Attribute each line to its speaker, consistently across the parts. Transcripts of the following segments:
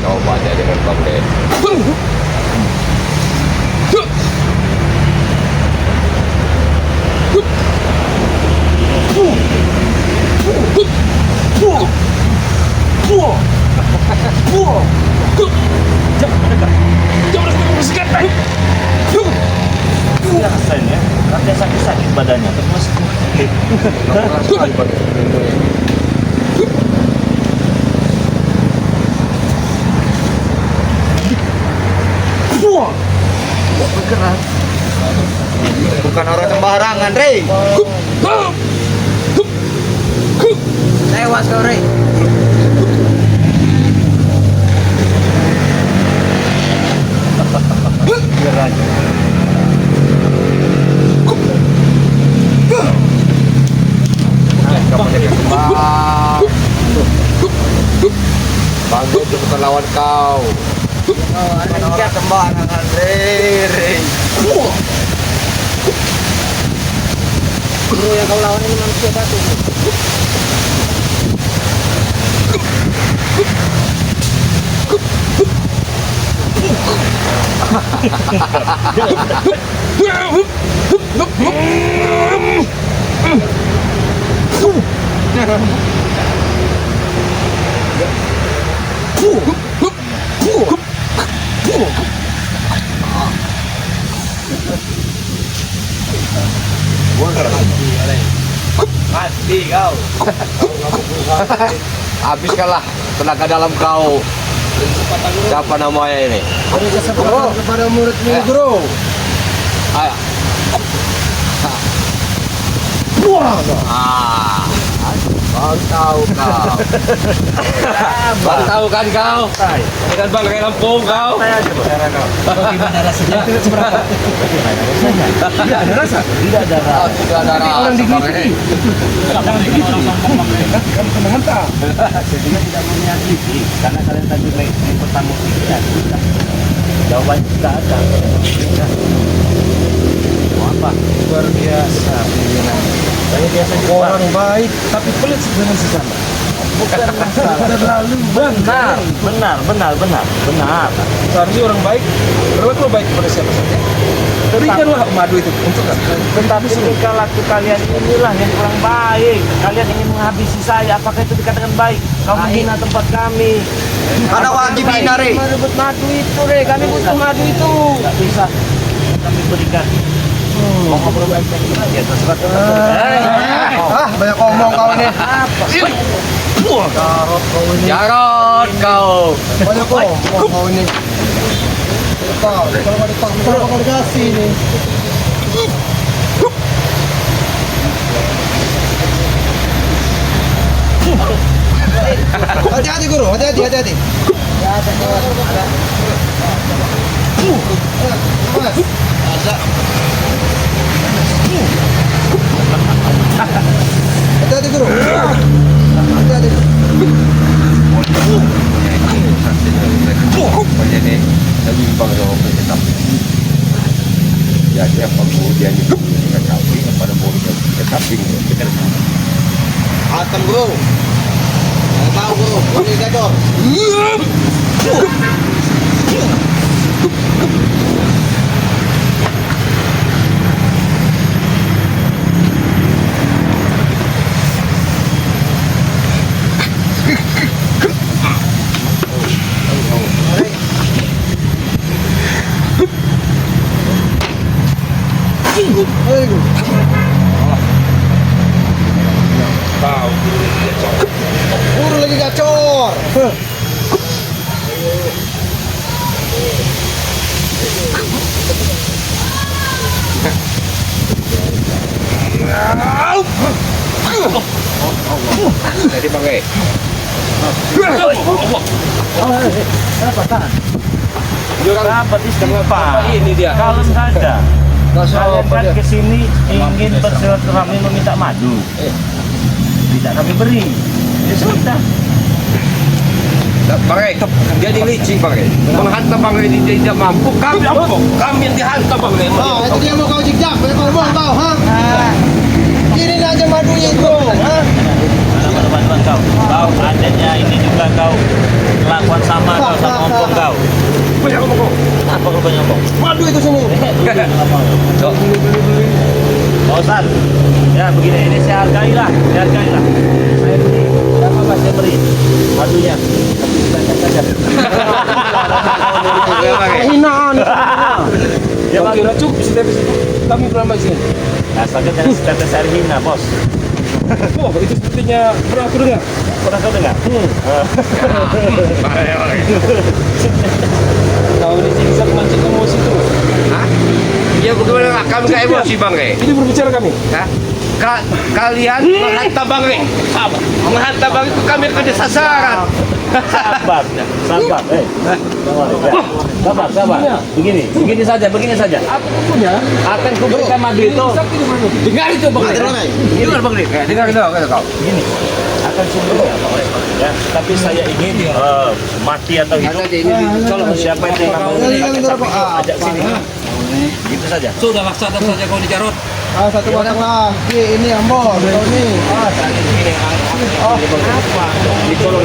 Speaker 1: Coba aja dengan konten.
Speaker 2: Rasain ya, katanya sakit-sakit badannya terus
Speaker 1: bergerak. Bukan orang sembarangan, Rey.
Speaker 3: Tewas kau, Rey.
Speaker 2: gerak.
Speaker 1: Kamu jadi kembang. Bang itu bukan lawan kau. Orang sembarangan, Rey.
Speaker 3: Bro, yang kau lawan ini manusia batu, bro.
Speaker 2: Mati kau.
Speaker 1: Habis kalah tenaga dalam kau. Siapa namanya ini?
Speaker 3: Beri kesempatan kepada muridmu, bro.
Speaker 1: Ayo. Bang tahu kau. Bang tahu kan kau? Dengan bang kayak Lampung kau.
Speaker 3: Bagaimana rasanya? Seberapa? Tidak ada rasa.
Speaker 2: Tidak ada rasa.
Speaker 1: Tidak ada rasa.
Speaker 3: Orang
Speaker 1: Bang
Speaker 3: digigit.
Speaker 1: ini.
Speaker 3: Kamu kena hantar.
Speaker 2: Jadinya tidak menyakiti karena kalian tadi main pertama kita jawabannya tidak ada. Mau apa?
Speaker 3: Luar biasa pimpinan.
Speaker 2: Saya biasa
Speaker 3: Orang baik tapi pelit dengan sesama.
Speaker 2: bukan masalah.
Speaker 3: Terlalu
Speaker 2: Benar, benar.
Speaker 3: Seharusnya orang baik, berlaku baik kepada siapa saja. Berikanlah madu itu untuk
Speaker 2: Tetapi tingkah laku kalian inilah yang kurang baik. Kalian ingin menghabisi saya. Apakah itu dikatakan baik? Kau menghina tempat kami.
Speaker 1: Mana wajib hina, Rey?
Speaker 2: Merebut madu itu, Rey. Kami butuh madu itu. Tidak bisa. Kami berikan. Mau ngobrol baik-baik aja. Terserah.
Speaker 3: banyak ngomong kau ini.
Speaker 2: Apa?
Speaker 1: Jarot kau.
Speaker 3: Banyak ngomong kau ini. Kalau nggak dikasih ini. Hati-hati guru, hati-hati. Mas, hati-hati guru. Hati-hati.
Speaker 1: Pokoknya ini bimbang sama kita. Ya siapa kemudian itu kita kambing kepada murid kita kambing.
Speaker 3: Atem guru. Nggak tahu guru, ini gacor. Guru lagi gacor.
Speaker 1: Jadi pakai.
Speaker 2: Kenapa tahan? Dapat istighfar.
Speaker 1: Ini dia.
Speaker 2: Kalem saja. Kalian kan kesini ingin bersilaturahmi meminta madu. Tidak kami beri. Ya sudah.
Speaker 1: Bangre, jadi licik Bangre. Menghantam Bangre tidak mampu. Kami ampun. Kami yang dihantam Bangre.
Speaker 3: Itu dia mau kau jejak, mau kau, ha? Kiri aja madunya itu, ha?
Speaker 2: Bantuan kau. Kau adanya ini juga kau kelakuan sama kau sama ompong kau.
Speaker 1: Banyak ngomong kau.
Speaker 2: Apa kau banyak ompong?
Speaker 3: Madu itu sini.
Speaker 1: Cok.
Speaker 2: Bosan. Ya begini, ini saya hargailah. Saya beri. Berapa Mas saya beri? Madunya.
Speaker 3: Hinaan.
Speaker 2: Ya Bang.
Speaker 1: Kira cukup kami berapa sini?
Speaker 2: Asalnya jangan setetes hari hina, Bos.
Speaker 1: Oh, itu sepertinya pernah aku dengar.
Speaker 2: Pernah kau dengar?
Speaker 1: Kau ini bisa memancing emosi terus. Hah? Ya bagaimana kami gak emosi Bangre?
Speaker 2: Ini berbicara kami.
Speaker 1: Hah? Kalian menghantam Bangre. Menghantam Bangre itu kami akan sasaran.
Speaker 2: Sabar. Sabar. Begini saja.
Speaker 1: Aku punya.
Speaker 2: Akan kuberikan madu itu.
Speaker 1: Dengar itu Bangre. Dengar Bangre. Dengar itu kau.
Speaker 2: Begini. Akan sungguh ya. Tapi saya ingin mati atau hidup. Kalau siapa itu yang ajak sini. Gitu saja.
Speaker 1: Sudah laksanakan saja kau dijarot.
Speaker 3: Satu batang lagi, ini yang bos, kau ini.
Speaker 2: Ditolong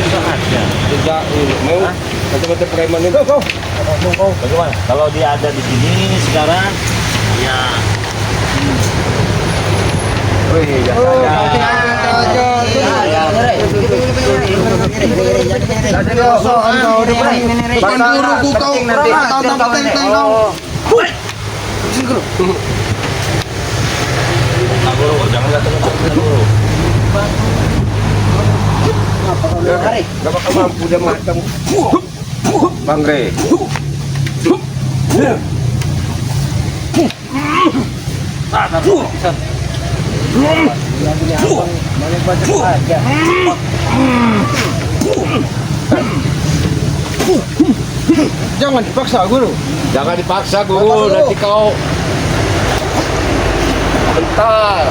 Speaker 2: saatnya.
Speaker 1: Tidak mau macam-macam preman itu.
Speaker 2: Bagaimana? Kalau dia ada di sini sekarang, ya jangan guru.
Speaker 1: Gak bakal mampu dia menghantam Bangre.
Speaker 3: Jangan dipaksa, guru.
Speaker 1: Jangan dipaksa guru, nanti kau bentar.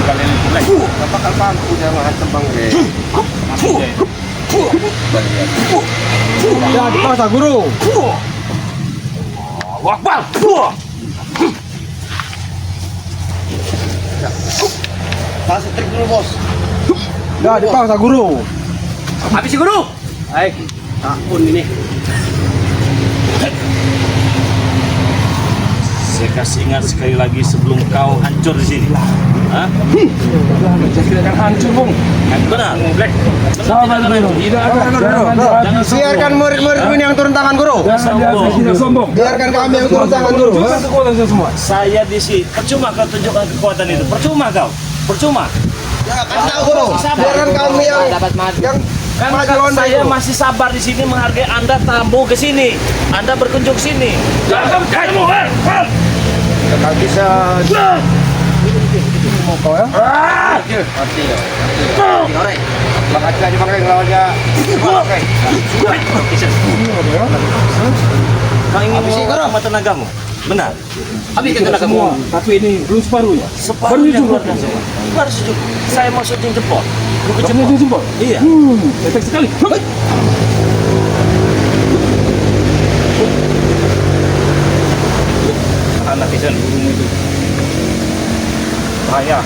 Speaker 1: Gak bakal mampu dia menghantam Bangre.
Speaker 3: Jangan dipaksa, guru.
Speaker 1: Wakbar.
Speaker 3: Kasih trik dulu, bos. Jangan dipaksa, guru.
Speaker 1: Habis guru. Baik. Ampun ini.
Speaker 2: Saya kasih ingat sekali lagi sebelum kau hancur di sini. Hah?
Speaker 1: Kita akan hancur, Bung.
Speaker 2: Benar. Black.
Speaker 1: Sabar dulu. Tidak ada.
Speaker 3: Biarkan murid-murid ini yang turun tangan, guru.
Speaker 1: Tidak sombong.
Speaker 3: Biarkan kami yang turun tangan, guru.
Speaker 1: Juga kekuatan saya semua.
Speaker 2: Saya di sini. Percuma kau tunjukkan kekuatan itu. Percuma kau. Percuma.
Speaker 3: Kasih tahu, guru. Biarkan kami yang
Speaker 2: Kan
Speaker 3: maju
Speaker 2: kalau
Speaker 3: Honda
Speaker 2: saya
Speaker 3: itu.
Speaker 2: masih sabar di sini menghargai Anda tamu ke sini. Anda berkunjung sini.
Speaker 1: Jangan kamu, Jangan bisa.
Speaker 3: Mau kau ya?
Speaker 1: Mati ya. Makasih aja Bangre lawannya.
Speaker 2: Kau ingin
Speaker 3: Habis ini,
Speaker 2: menggunakan tenagamu? Benar.
Speaker 1: Habis kita nak
Speaker 2: Semua.
Speaker 1: Tapi ini belum separuhnya.
Speaker 2: Separuhnya juga. Baru sejuk. Saya mau syuting jempol. Bukan jempol.
Speaker 1: jempol.
Speaker 2: Iya.
Speaker 1: Efek sekali.
Speaker 2: Anak isan burung itu. Bahaya.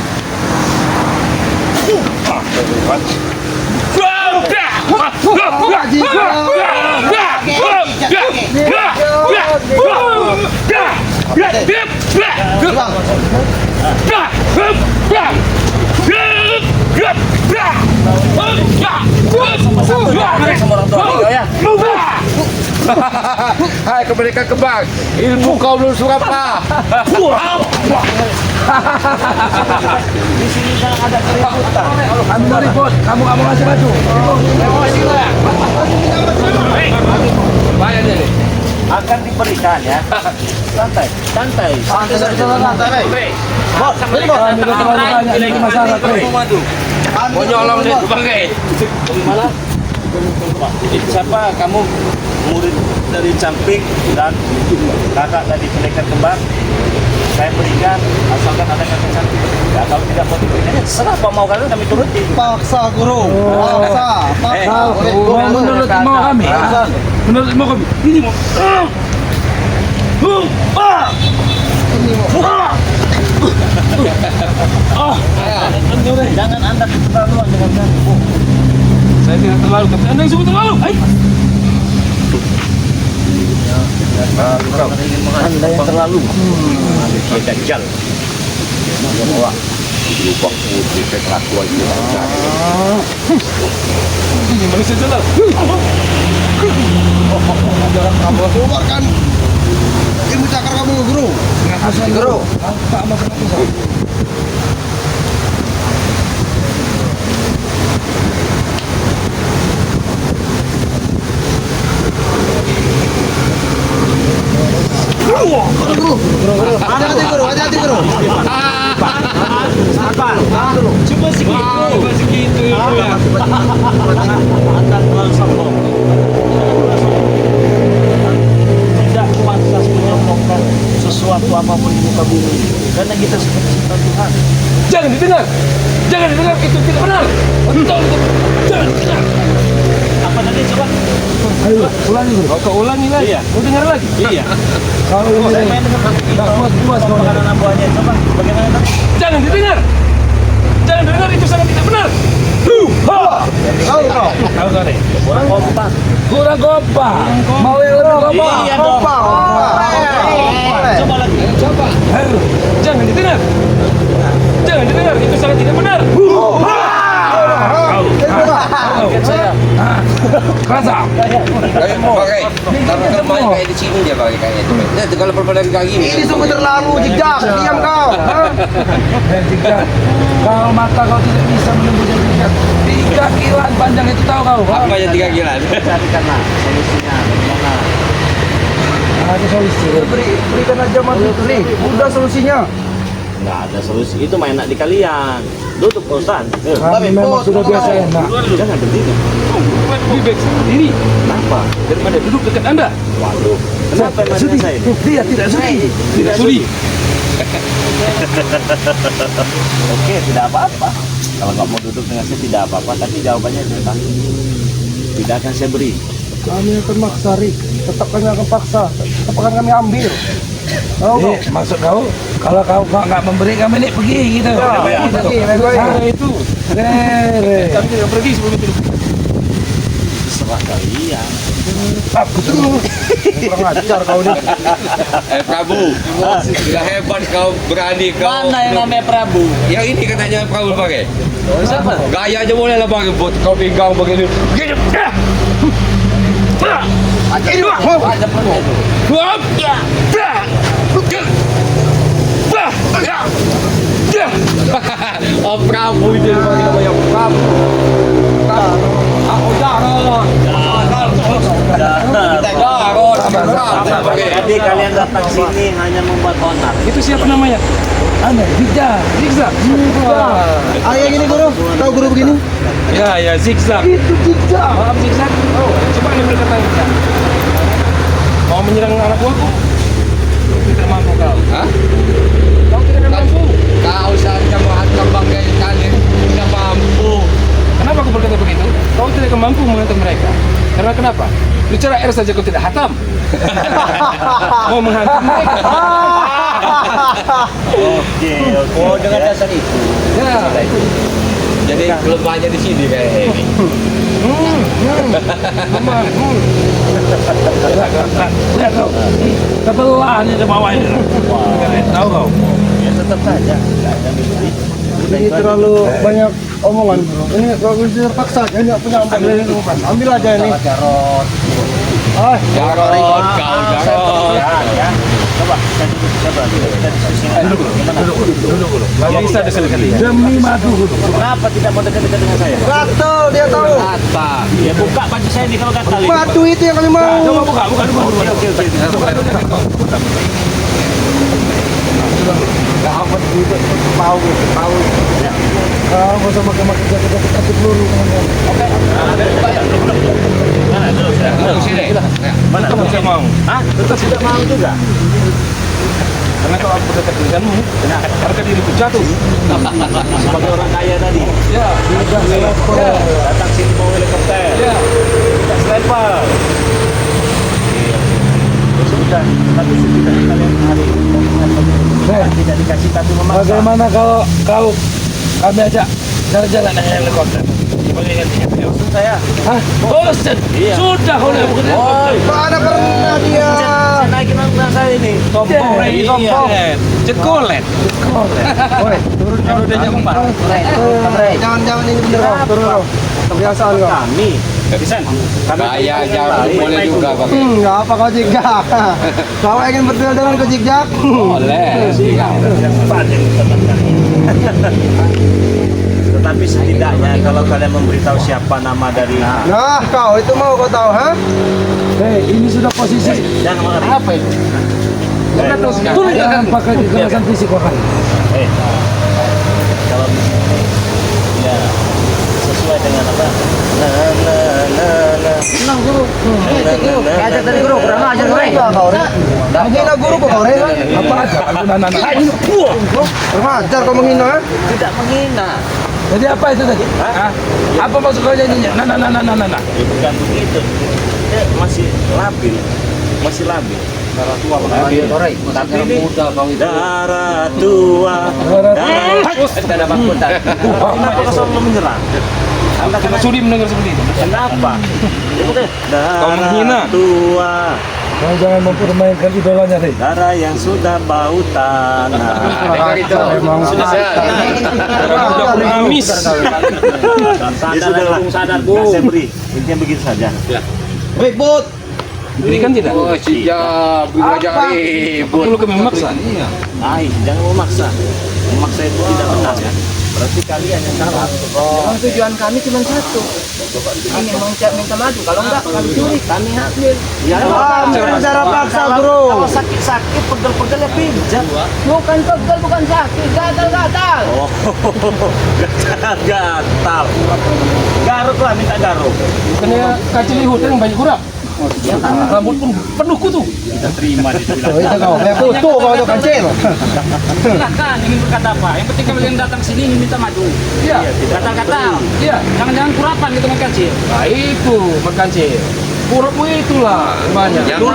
Speaker 2: Sama orang tua kau ya.
Speaker 1: Hai kemerdekaan kembang. Ilmu kau belum surapa.
Speaker 2: Di sini jangan ada keributan.
Speaker 1: Kamu mau ribut, kamu nggak mau ngasih baju. Bayar dia nih.
Speaker 2: Akan diberikan ya. Santai. Bos, ini bos.
Speaker 1: Ini masalah mau nyolong deh Bangre.
Speaker 2: Gimana? Siapa kamu? Murid dari Campik dan kakak dari pendekar kembar. saya berikan asalkan ada katakan. Ya kalau tidak mau diberikan, ya terserah apa mau kalian kami turuti.
Speaker 3: Paksa guru. Paksa. Paksa.
Speaker 4: Menurut mau kami, menurut mau kami, ini mau.
Speaker 2: Jangan anda keterlaluan dengan kami.
Speaker 4: Saya tidak terlalu, tapi anda yang sebut terlalu.
Speaker 2: Anda yang terlalu. Kita jal.
Speaker 1: Lubang putih saya kelakuan itu.
Speaker 4: Ini manusia jalan.
Speaker 3: Jangan kamu keluarkan ilmu cakar kamu guru. Guru.
Speaker 4: Pak masuk.
Speaker 3: Hati-hati guru, hati-hati guru.
Speaker 2: Sabar. Cuma segitu.
Speaker 4: Cuma segitu ya.
Speaker 2: Anda terlalu sombong. Tidak pantas menyombongkan sesuatu apapun di muka bumi. Karena kita seperti Tuhan.
Speaker 4: Jangan didengar. Jangan didengar, itu tidak benar. Betul. Jangan didengar.
Speaker 2: Apa tadi coba?
Speaker 4: Ayo, ulangi dulu. Kau ulangi lagi.
Speaker 2: Iya.
Speaker 4: Kau dengar lagi.
Speaker 2: Iya.
Speaker 4: Kalau
Speaker 2: Saya
Speaker 4: ini
Speaker 2: main dengan
Speaker 4: tak puas kau.
Speaker 2: makanan anak buahnya. Coba bagaimana tadi?
Speaker 4: Jangan didengar. Jangan didengar, itu sangat tidak benar. Tahu tadi.
Speaker 2: Kurang kompak.
Speaker 4: Kurang kompak. Mau yang lebih kompak.
Speaker 2: Iya dong. Coba lagi.
Speaker 4: Coba. Ayo, jangan didengar. Jangan didengar, itu sangat tidak benar.
Speaker 2: Kaget saya.
Speaker 4: Kerasa.
Speaker 1: Kayak pakai, tapi kan main kayak di sini dia pakai kayak itu. Nah, kalau perpadan kaki
Speaker 3: Ini sungguh terlalu jejak. Diam kau.
Speaker 4: Tiga. Kalau mata kau tidak bisa menembus jejak. 3 kiloan panjang itu tahu kau.
Speaker 1: apa yang 3 kilan?
Speaker 2: Carikanlah solusinya. Bagaimana?
Speaker 4: Ada solusi.
Speaker 3: Berikan aja materi. Udah solusinya.
Speaker 2: Nggak ada solusi. Itu main enak di kalian. Duduk Ustaz.
Speaker 4: Kami memang sudah biasa enak.
Speaker 2: Jangan berdiri.
Speaker 4: Lebih baik sendiri.
Speaker 2: Kenapa?
Speaker 4: Daripada duduk dekat Anda.
Speaker 2: Waduh. Kenapa
Speaker 4: Sudi.
Speaker 2: emangnya saya ini?
Speaker 4: Dia tidak sudi. Tidak sudi.
Speaker 2: Oke, tidak apa-apa. Kalau nggak mau duduk dengan saya tidak apa-apa. Tapi jawabannya tidak akan saya beri.
Speaker 3: Kami akan maksa, Rik. Tetap kami akan paksa. Tetap akan kami ambil.
Speaker 4: Oh, maksud kau, kalau kau nggak memberi kami ini pergi gitu.
Speaker 3: Ya,
Speaker 4: Gitu.
Speaker 3: pergi, pergi.
Speaker 4: Ah, itu. Kami tidak pergi sebelum itu.
Speaker 2: Serah kalian.
Speaker 4: Betul.
Speaker 3: Kurang ajar kau nih.
Speaker 1: Prabu, sudah hebat kau, berani kau.
Speaker 2: Mana yang namanya Prabu?
Speaker 1: Yang ini katanya Prabu pakai.
Speaker 2: Siapa?
Speaker 1: Gaya aja boleh lah pakai buat kau pinggang begini. Gini.
Speaker 2: Ada perlu itu.
Speaker 1: Oh Prabu itu pakai namanya Prabu. Aku jarang.
Speaker 2: Jadi kalian datang sini hanya membuat onar.
Speaker 4: Itu siapa namanya? Anda, zigzag. Zigzag.
Speaker 3: Ah, yang ini guru. Tahu guru begini?
Speaker 4: Ya, zigzag.
Speaker 3: Itu jejak.
Speaker 4: Paham zigzag? Oh, coba ini berkata zigzag. Mau menyerang anak buahku? Tidak mampu kau.
Speaker 1: Hah?
Speaker 4: Kau tidak mampu.
Speaker 1: Kau saja menghantam bangkai kalian tidak mampu.
Speaker 4: Kenapa aku berkata begitu? Kau tidak akan mampu menghantam mereka. Karena kenapa? Bicara air saja kau tidak hatam. Mau menghantam mereka.
Speaker 2: Oke. Oh, dengan dasar itu.
Speaker 4: Ya.
Speaker 1: Jadi kelemahannya di sini kayak ini.
Speaker 4: Mama. Lihat kau. Kebelah ini di bawah ini. Tahu kau?
Speaker 2: Ya tetap saja. Nggak ada mimpi.
Speaker 3: Ini terlalu banyak omongan bro. Ini kalau terpaksa aja nggak punya ambil aja ini. Ah,
Speaker 1: Jarot kau, jarot.
Speaker 2: Ya. Coba. Coba. Kita diskusikan. Dulu.
Speaker 4: Nggak bisa dekat-dekat dia. Demi madu.
Speaker 2: Kenapa tidak mau dekat-dekat dengan saya?
Speaker 3: gatel dia tahu.
Speaker 1: Apa?
Speaker 2: Ya buka baju saya ini kalau gatal.
Speaker 3: Batu itu yang kami mau.
Speaker 4: Coba buka.
Speaker 2: Oke.
Speaker 3: Dapat gitu. Tahu. Kamu sama makin jaket kasih peluru.
Speaker 2: Mana dulu?
Speaker 1: Duduk sini.
Speaker 2: Mana?
Speaker 4: Tetap tidak mau.
Speaker 2: Hah? Tetap tidak mau juga.
Speaker 4: Karena kalau aku berdekat denganmu, harga diriku jatuh.
Speaker 2: Sebagai orang kaya tadi.
Speaker 4: Ya,
Speaker 2: Datang sini mau helikopter.
Speaker 4: ya.
Speaker 2: Tidak selebar. Iya. Ya sudah, tapi setidaknya kalian hari tidak dikasih tapi memaksa.
Speaker 3: Bagaimana kalau kami ajak jalan-jalan naik helikopter? Sebagai gantinya.
Speaker 2: Maksud saya.
Speaker 3: Hah? Bosan?
Speaker 2: Iya.
Speaker 3: Sudah kau lihat bukan helikopter.
Speaker 1: Mana pernah dia?
Speaker 2: Saya naikin anak saya ini.
Speaker 4: Iya. Cekolet.
Speaker 3: Woi, turun
Speaker 4: Kalau udah jam 4.
Speaker 3: Jangan ini bener kau, turun kau. Kebiasaan kau.
Speaker 2: Kami. Pisan. Kami
Speaker 1: Saya jauh boleh juga pakai.
Speaker 3: Nggak apa kau jigak. Kau ingin berduel dengan kau jigak?
Speaker 1: Boleh.
Speaker 2: Tetapi setidaknya kalau kalian memberitahu siapa nama dari
Speaker 3: Nah, kau itu mau kau tahu, ha? Hei, ini sudah posisi.
Speaker 2: jangan mengerti.
Speaker 4: Apa itu? Kita tahu sekali.
Speaker 3: Tuh jangan pakai kekerasan fisik kau kan.
Speaker 2: Kalau ya sesuai dengan apa?
Speaker 3: Tenang guru. Ajar dari guru, kurang ajar guru. Menghina guru kok kau,
Speaker 4: Apa aja? Aku nana.
Speaker 3: Kurang ajar kau menghina.
Speaker 2: Tidak menghina.
Speaker 3: Jadi apa itu tadi?
Speaker 4: Hah? Apa maksud kau nyanyinya? Nana.
Speaker 2: Ya bukan begitu. Dia masih labil. Masih labil. Darah tua tapi ini
Speaker 1: muda kau itu.
Speaker 2: darah tua.
Speaker 1: Ada bangkutan.
Speaker 2: Kenapa kau selalu menyerang? Anda
Speaker 4: Kita sudi mendengar seperti itu.
Speaker 2: kenapa? Ya bukan.
Speaker 4: Kau menghina.
Speaker 2: Darah tua.
Speaker 3: Kau jangan mempermainkan idolanya, Rey.
Speaker 2: Darah yang sudah bau tanah.
Speaker 3: Memang
Speaker 2: Sudah
Speaker 4: Udah pengamis.
Speaker 2: Ya sudah lah. Saya beri. Intinya begitu saja.
Speaker 3: Baik, Bud.
Speaker 4: Diberikan tidak?
Speaker 1: Oh, siap. Belajar ribut.
Speaker 4: Perlu kami memaksa.
Speaker 2: Jangan memaksa. Memaksa itu tidak benar ya. Berarti kalian yang salah.
Speaker 5: Memang tujuan kami cuma satu, ingin minta madu. Kalau enggak kami curi, kami ambil.
Speaker 2: Ya,
Speaker 3: Cara paksa,
Speaker 2: kalau
Speaker 3: bro.
Speaker 2: sakit-sakit, pegel-pegel ya pijat.
Speaker 5: Bukan pegel, bukan sakit, gatal-gatal.
Speaker 2: Oh, gatal. Garuk lah, minta garuk.
Speaker 4: Bukannya kacil di hutan banyak kurap. Rambut pun penuh kutu.
Speaker 2: Terima di
Speaker 3: Itu kau, kayak kutu kau itu kancil.
Speaker 5: Silakan, ingin berkata apa? Yang penting kalian datang sini ingin minta madu.
Speaker 4: Iya.
Speaker 5: Gatal-gatal.
Speaker 4: Iya.
Speaker 5: Jangan-jangan kurapan gitu makan kecil.
Speaker 4: Nah itu makan cil. Kurapmu itulah banyak.
Speaker 1: Kamu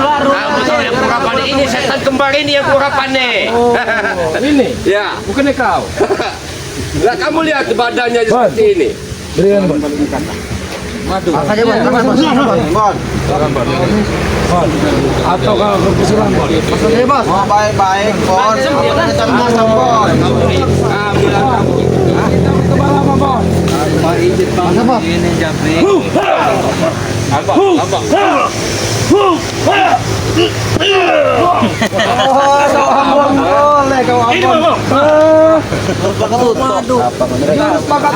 Speaker 1: tahu yang kurapan ini setan kembar ini yang kurapan nih.
Speaker 4: Oh, ini.
Speaker 1: Ya.
Speaker 4: Bukannya kau.
Speaker 1: Lah kamu lihat badannya seperti ini.
Speaker 3: Berikan, Bud.
Speaker 4: Madu.
Speaker 3: Saja, Bud. Atau kalau kesusahan, Bud. Maksudnya, Bos? Baik-baik, Bos. Cerdas, Bos. Kita bertebar apa, Bos? Masa, Bos? Oh, ampun, boleh kau ampun. Madu. Harus pakai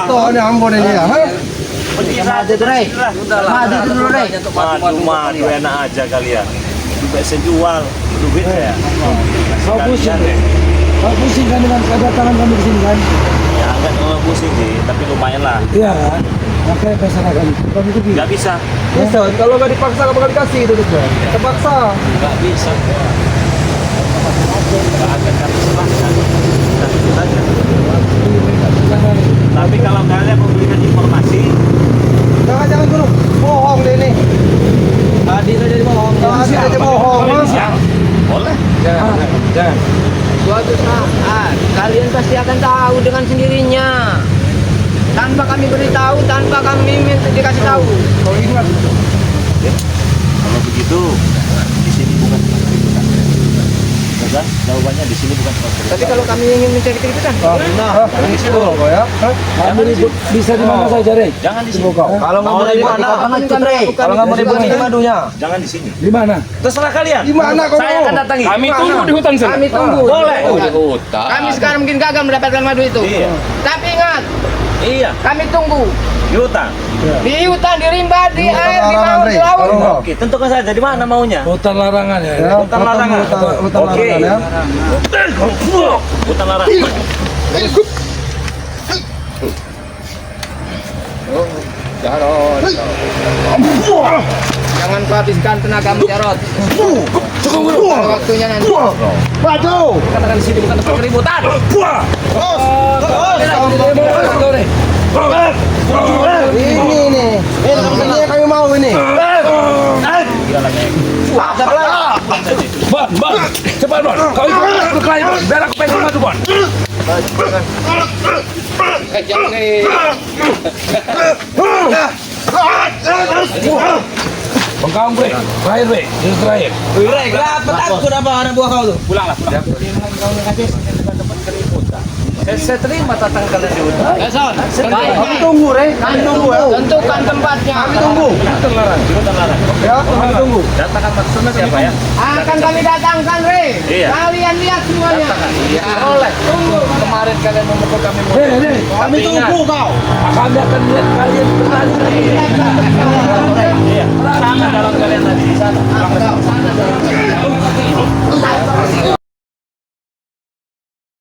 Speaker 3: tuh, ini ampun ini ya.
Speaker 2: Madu dulu, Rey. Madu enak aja kalian. Juga saya jual duit ya.
Speaker 3: Kau pusing, kau pusing kan dengan kedatangan kami ke sini kan?
Speaker 2: Ya enggak terlalu pusing sih, tapi lumayan lah.
Speaker 3: Iya kan? Makanya pasrah kami. Kami itu
Speaker 2: Enggak bisa.
Speaker 3: bisa. Kalau nggak dipaksa, nggak bakal dikasih itu tuh. Terpaksa.
Speaker 2: Enggak bisa. Enggak akan kami serahkan. Nah, itu saja. Tapi kalau kalian memberikan informasi,
Speaker 3: Jangan dulu. Bohong deh ini.
Speaker 5: Tadi saja bohong.
Speaker 3: Tadi aja bohong. Mas.
Speaker 2: boleh.
Speaker 4: Jangan.
Speaker 5: Suatu saat kalian pasti akan tahu dengan sendirinya. Tanpa kami beritahu, tanpa kami minta dikasih tahu.
Speaker 3: Kau ingat.
Speaker 2: Kalau begitu, di sini bukan tempat keributan. Sudah, jawabannya di sini bukan tempat keributan.
Speaker 5: Tapi kalau kami ingin mencari keributan,
Speaker 3: Nah, itu kau ya. Kami ribut bisa di mana saja, Rey?
Speaker 2: Jangan di sini.
Speaker 3: Kalau nggak mau ribut, kalau nggak mau ribut di madunya.
Speaker 2: Jangan di sini.
Speaker 3: Di mana?
Speaker 2: Terserah kalian.
Speaker 3: Di mana kau
Speaker 2: Saya
Speaker 3: mau?
Speaker 2: akan datangi.
Speaker 4: Kami tunggu di hutan sana.
Speaker 5: kami tunggu.
Speaker 2: Boleh.
Speaker 1: Oh, di hutan.
Speaker 5: Kami sekarang mungkin gagal mendapatkan madu itu.
Speaker 2: Iya.
Speaker 5: Tapi ingat,
Speaker 2: Iya,
Speaker 5: kami tunggu
Speaker 2: di hutan.
Speaker 5: di hutan, di rimba, di
Speaker 3: Hutan
Speaker 5: air, di
Speaker 3: larangan,
Speaker 5: laut,
Speaker 3: Rey.
Speaker 5: di laut.
Speaker 3: Kalau nggak.
Speaker 2: Oke, tentukan saja di mana maunya.
Speaker 3: Hutan larangan ya.
Speaker 2: Hutan larangan.
Speaker 3: Hutan
Speaker 2: Oke.
Speaker 3: larangan ya.
Speaker 2: Hutan larangan.
Speaker 1: Jarod.
Speaker 5: Jangan kau habiskan tenagamu, Jarot. Waktunya nanti.
Speaker 3: Maju.
Speaker 2: Katakan di sini bukan tempat keributan.
Speaker 3: Ini nih. Ini yang kami mau ini.
Speaker 4: Bon, cepat Bon. Kau ikut aku kelahi Bon. Biar aku pengen maju Bon.
Speaker 5: Jangan nih.
Speaker 4: Bengkang bre. Terakhir bre. Ini terakhir.
Speaker 2: Pulanglah, pulang. Saya terima tantangan kalian di hutan.
Speaker 3: Kami tunggu, Re. Kami tunggu ya.
Speaker 5: Tentukan tempatnya.
Speaker 3: Kami tunggu. Ya, kami tunggu.
Speaker 2: Datangkan maksudnya siapa ya?
Speaker 5: Akan kami datangkan, Re.
Speaker 2: Iya.
Speaker 5: Kalian lihat semuanya.
Speaker 2: Oleh. Kemarin kalian memukul kami.
Speaker 3: Kami tunggu kau.
Speaker 4: Kami akan lihat kalian berlari.
Speaker 2: Iya. Sama dalam kalian tadi di sana.